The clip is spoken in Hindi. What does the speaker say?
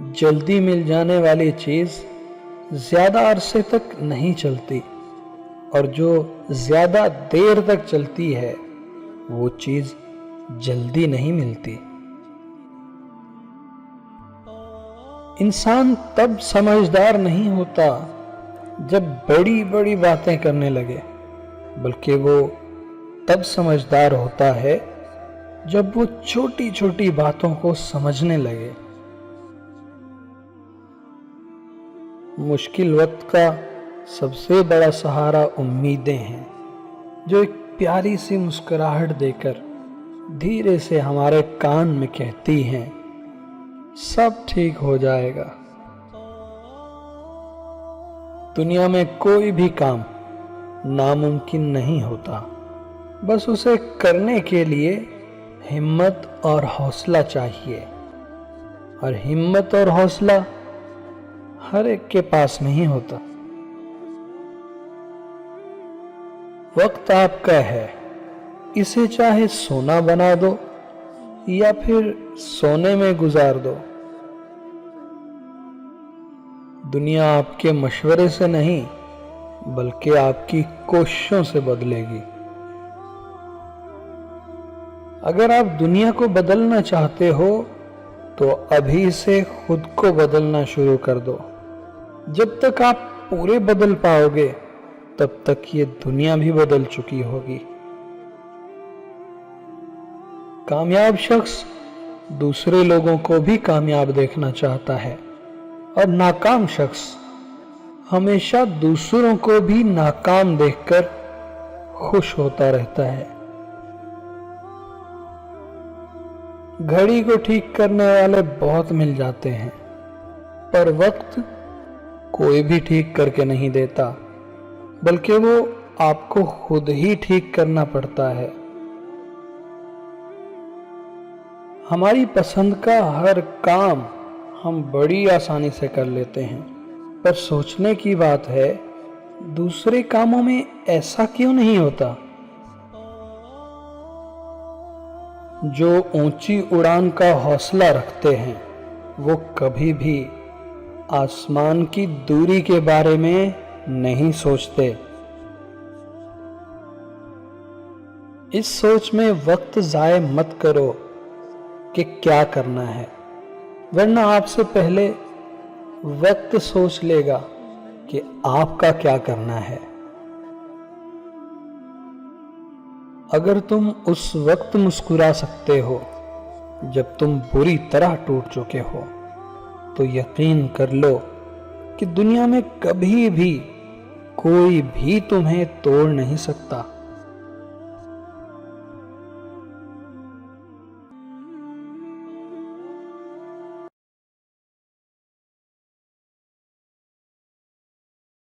जल्दी मिल जाने वाली चीज ज्यादा अरसे तक नहीं चलती और जो ज्यादा देर तक चलती है वो चीज जल्दी नहीं मिलती। इंसान तब समझदार नहीं होता जब बड़ी बड़ी बातें करने लगे, बल्कि वो तब समझदार होता है जब वो छोटी छोटी बातों को समझने लगे। मुश्किल वक्त का सबसे बड़ा सहारा उम्मीदें हैं, जो एक प्यारी सी मुस्कुराहट देकर धीरे से हमारे कान में कहती हैं, सब ठीक हो जाएगा। दुनिया में कोई भी काम नामुमकिन नहीं होता, बस उसे करने के लिए हिम्मत और हौसला चाहिए, और हिम्मत और हौसला हर एक के पास नहीं होता। वक्त आपका है, इसे चाहे सोना बना दो या फिर सोने में गुजार दो। दुनिया आपके मशवरे से नहीं बल्कि आपकी कोशिशों से बदलेगी। अगर आप दुनिया को बदलना चाहते हो तो अभी से खुद को बदलना शुरू कर दो। जब तक आप पूरे बदल पाओगे तब तक ये दुनिया भी बदल चुकी होगी। कामयाब शख्स दूसरे लोगों को भी कामयाब देखना चाहता है और नाकाम शख्स हमेशा दूसरों को भी नाकाम देखकर खुश होता रहता है। घड़ी को ठीक करने वाले बहुत मिल जाते हैं, पर वक्त कोई भी ठीक करके नहीं देता, बल्कि वो आपको खुद ही ठीक करना पड़ता है। हमारी पसंद का हर काम हम बड़ी आसानी से कर लेते हैं, पर सोचने की बात है दूसरे कामों में ऐसा क्यों नहीं होता। जो ऊंची उड़ान का हौसला रखते हैं वो कभी भी आसमान की दूरी के बारे में नहीं सोचते। इस सोच में वक्त जाए मत करो कि क्या करना है, वरना आपसे पहले वक्त सोच लेगा कि आपका क्या करना है। अगर तुम उस वक्त मुस्कुरा सकते हो जब तुम बुरी तरह टूट चुके हो, तो यकीन कर लो कि दुनिया में कभी भी कोई भी तुम्हें तोड़ नहीं सकता।